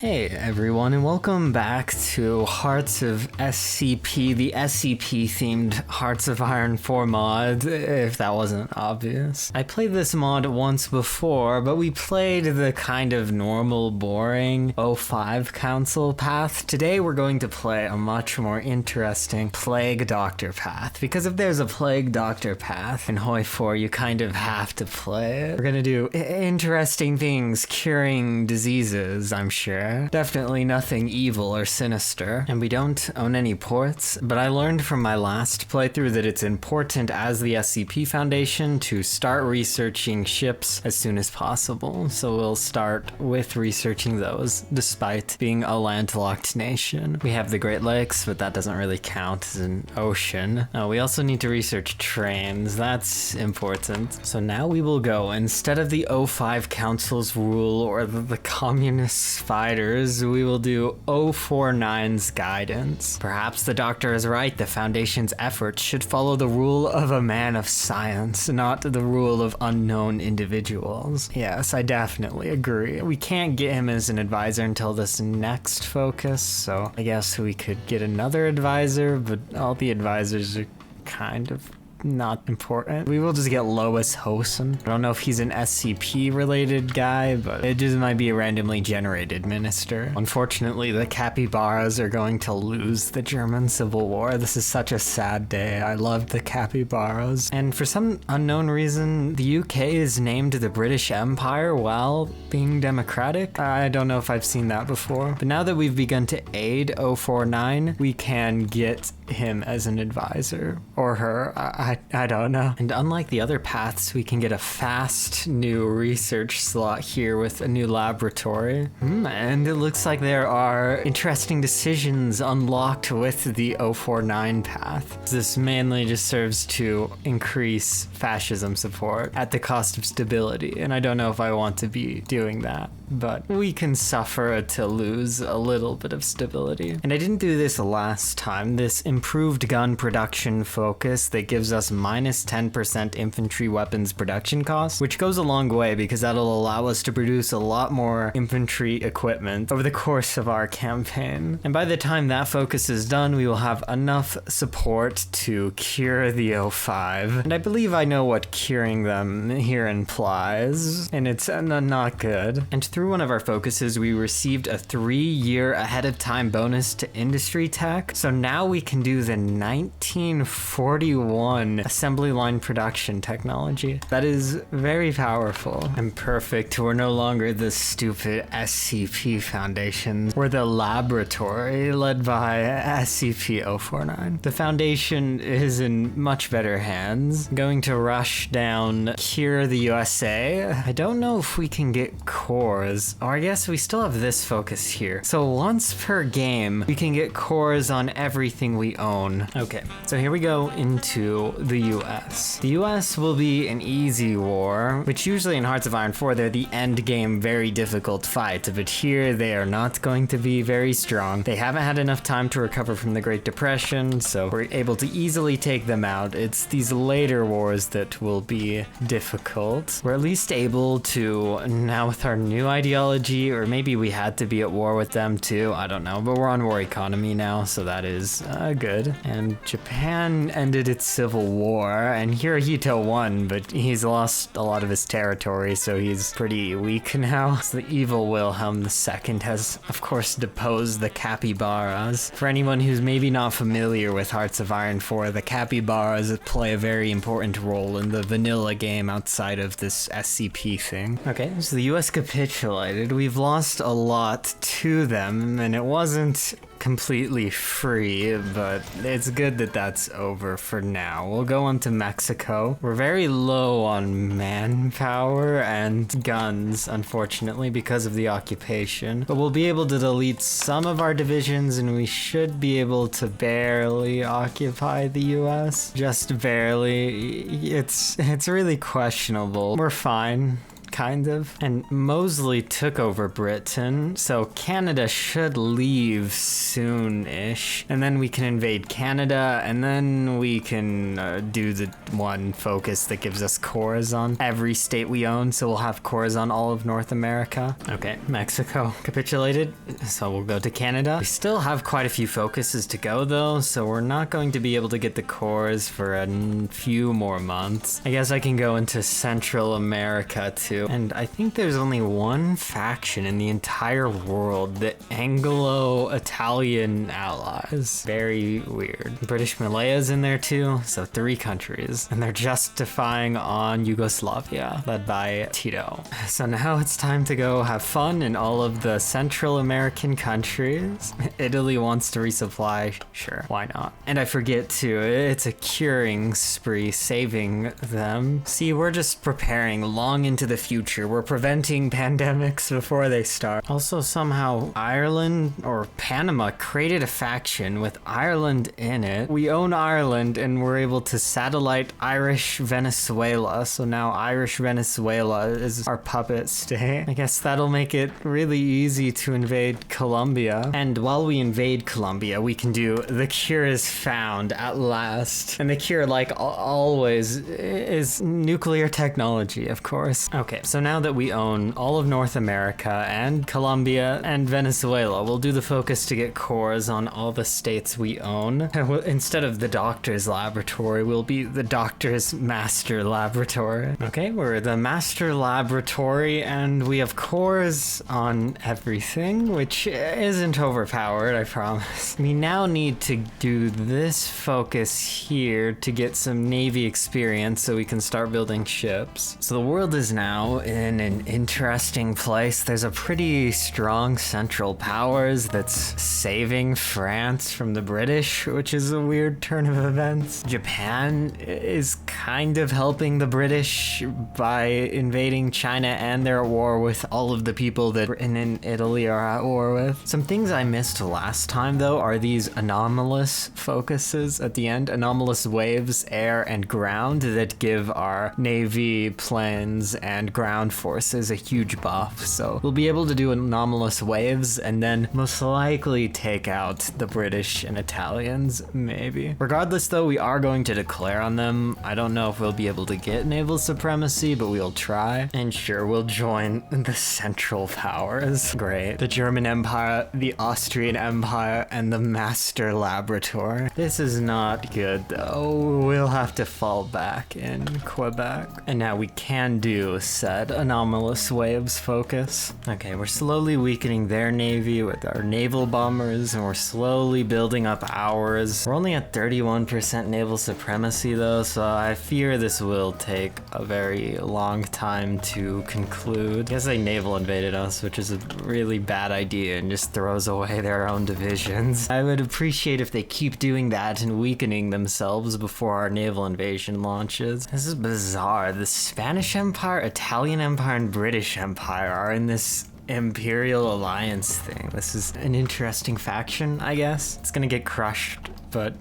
Hey everyone, and welcome back to Hearts of SCP, the SCP-themed Hearts of Iron 4 mod, if that wasn't obvious. I played this mod once before, but we played the kind of normal, boring O5 Council path. Today we're going to play a much more interesting Plague Doctor path, because if there's a Plague Doctor path in Hoi4, you kind of have to play it. We're gonna do interesting things, curing diseases, I'm sure. Definitely nothing evil or sinister, and we don't own any ports, but I learned from my last playthrough that it's important as the SCP Foundation to start researching ships as soon as possible, so we'll start with researching those, despite being a landlocked nation. We have the Great Lakes, but that doesn't really count as an ocean. We also need to research trains, that's important. So now we will go, instead of the O5 Council's rule or the communist spiders, we will do 049's guidance. Perhaps the doctor is right, the Foundation's efforts should follow the rule of a man of science, not the rule of unknown individuals. Yes, I definitely agree. We can't get him as an advisor until this next focus, so I guess we could get another advisor, but all the advisors are kind of not important. We will just get Lois Hosen. I don't know if he's an SCP related guy, but it just might be a randomly generated minister. Unfortunately, the capybaras are going to lose the German Civil War. This is such a sad day. I loved the capybaras. And for some unknown reason, the UK is named the British Empire while being democratic. I don't know if I've seen that before. But now that we've begun to aid 049, we can get him as an advisor. Or her. I don't know. And unlike the other paths, we can get a fast new research slot here with a new laboratory. And it looks like there are interesting decisions unlocked with the 049 path. This mainly just serves to increase fascism support at the cost of stability. And I don't know if I want to be doing that, but we can suffer to lose a little bit of stability. And I didn't do this last time. This improved gun production focus that gives us minus 10% infantry weapons production costs, which goes a long way because that'll allow us to produce a lot more infantry equipment over the course of our campaign. And by the time that focus is done, we will have enough support to cure the O5. And I believe I know what curing them here implies, and it's not good. And through one of our focuses, we received a 3-year ahead of time bonus to industry tech. So now we can do the 1941 assembly line production technology. That is very powerful and perfect. We're no longer the stupid SCP Foundation. We're the laboratory led by SCP-049. The Foundation is in much better hands. Going to rush down Cure the USA. I don't know if we can get cores, or I guess we still have this focus here. So once per game, we can get cores on everything we own. Okay, so here we go into the US. The US will be an easy war, which usually in Hearts of Iron 4, they're the end game, very difficult fight, but here they are not going to be very strong. They haven't had enough time to recover from the Great Depression, so we're able to easily take them out. It's these later wars that will be difficult. We're at least able to, now with our new ideology, or maybe we had to be at war with them too, I don't know, but we're on war economy now, so that is good. And Japan ended its civil war, and Hirohito won, but he's lost a lot of his territory, so he's pretty weak now. So the evil Wilhelm II has, of course, deposed the capybaras. For anyone who's maybe not familiar with Hearts of Iron 4, the capybaras play a very important role in the vanilla game outside of this SCP thing. Okay, so the US capitulated. We've lost a lot to them, and it wasn't completely free, but it's good that that's over for now. We'll go on to Mexico. We're very low on manpower and guns, unfortunately, because of the occupation, but we'll be able to delete some of our divisions, and we should be able to barely occupy the US. Just barely. It's really questionable. We're fine. kind of. And Mosley took over Britain, so Canada should leave soon-ish. And then we can invade Canada, and then we can do the one focus that gives us cores on every state we own, so we'll have cores on all of North America. Okay, Mexico capitulated, so we'll go to Canada. We still have quite a few focuses to go though, so we're not going to be able to get the cores for a few more months. I guess I can go into Central America too. And I think there's only one faction in the entire world, the Anglo-Italian allies. Very weird. British Malaya's in there too, so 3 countries. And they're justifying on Yugoslavia, led by Tito. So now it's time to go have fun in all of the Central American countries. Italy wants to resupply, sure, why not? And I forget too, it's a curing spree, saving them. See, we're just preparing long into the future. We're preventing pandemics before they start. Also, somehow Ireland or Panama created a faction with Ireland in it. We own Ireland and we're able to satellite Irish Venezuela. So now Irish Venezuela is our puppet state. I guess that'll make it really easy to invade Colombia. And while we invade Colombia, we can do the cure is found at last. And the cure, like always, is nuclear technology, of course. Okay, so now that we own all of North America and Colombia and Venezuela, we'll do the focus to get cores on all the states we own. Instead of the doctor's laboratory, we'll be the doctor's master laboratory. Okay, we're the master laboratory and we have cores on everything, which isn't overpowered, I promise. We now need to do this focus here to get some Navy experience so we can start building ships. So the world is now in an interesting place. There's a pretty strong Central Powers that's saving France from the British, which is a weird turn of events. Japan is kind of helping the British by invading China, and they're at war with all of the people that Britain and Italy are at war with. Some things I missed last time though are these anomalous focuses at the end. Anomalous waves, air, and ground that give our Navy, planes, and ground forces a huge buff. So we'll be able to do anomalous waves and then most likely take out the British and Italians, maybe. Regardless though, we are going to declare on them. I don't know if we'll be able to get naval supremacy, but we'll try. And sure, we'll join the Central Powers. Great. The German Empire, the Austrian Empire, and the Master Laboratory. This is not good though. We'll have to fall back in Quebec. And now we can do said anomalous waves focus. Okay, we're slowly weakening their navy with our naval bombers, and we're slowly building up ours. We're only at 31% naval supremacy though, so I fear this will take a very long time to conclude. I guess they naval invaded us, which is a really bad idea and just throws away their own divisions. I would appreciate if they keep doing that and weakening themselves before our naval invasion launches. This is bizarre. The Spanish Empire, Italian Empire, and British Empire are in this Imperial Alliance thing. This is an interesting faction, I guess. It's gonna get crushed, but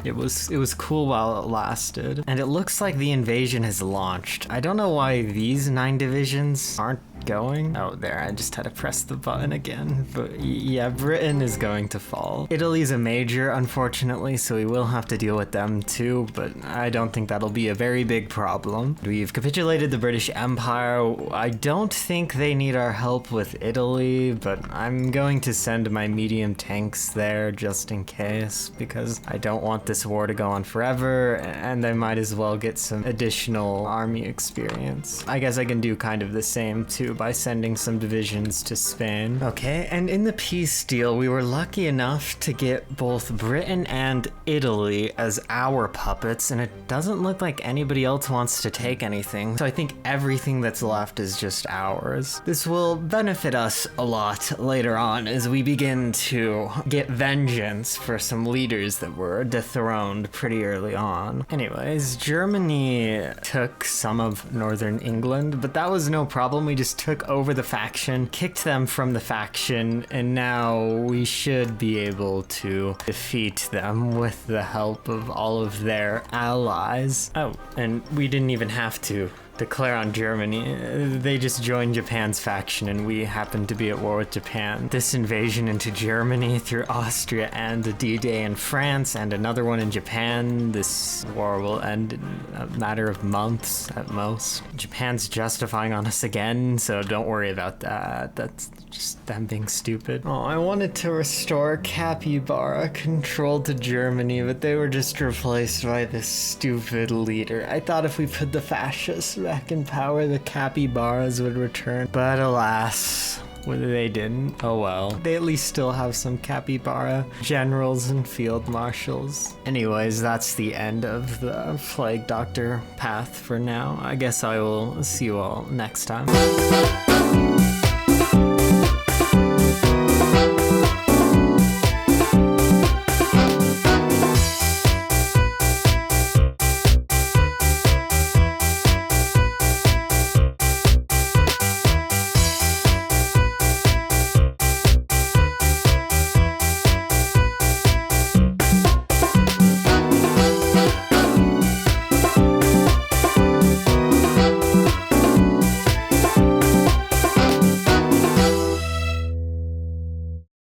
it was cool while it lasted. And it looks like the invasion has launched. I don't know why these 9 divisions aren't going. Oh, there, I just had to press the button again. But yeah, Britain is going to fall. Italy's a major, unfortunately, so we will have to deal with them too, but I don't think that'll be a very big problem. We've capitulated the British Empire. I don't think they need our help with Italy, but I'm going to send my medium tanks there just in case, because I don't want this war to go on forever, and I might as well get some additional army experience. I guess I can do kind of the same too by sending some divisions to Spain. Okay, and in the peace deal, we were lucky enough to get both Britain and Italy as our puppets, and it doesn't look like anybody else wants to take anything, so I think everything that's left is just ours. This will benefit us a lot later on as we begin to get vengeance for some leaders that were dethroned pretty early on. Anyways, Germany took some of northern England, but that was no problem. We just took over the faction, kicked them from the faction, and now we should be able to defeat them with the help of all of their allies. Oh, and we didn't even have to declare on Germany. They just joined Japan's faction and we happen to be at war with Japan. This invasion into Germany through Austria and a D-Day in France and another one in Japan. This war will end in a matter of months at most. Japan's justifying on us again, so don't worry about that. That's just them being stupid. Oh, I wanted to restore Capybara control to Germany, but they were just replaced by this stupid leader. I thought if we put the fascists back in power, the capybaras would return. But alas, they didn't. Oh well. They at least still have some capybara generals and field marshals. Anyways, that's the end of the Plague Doctor path for now. I guess I will see you all next time.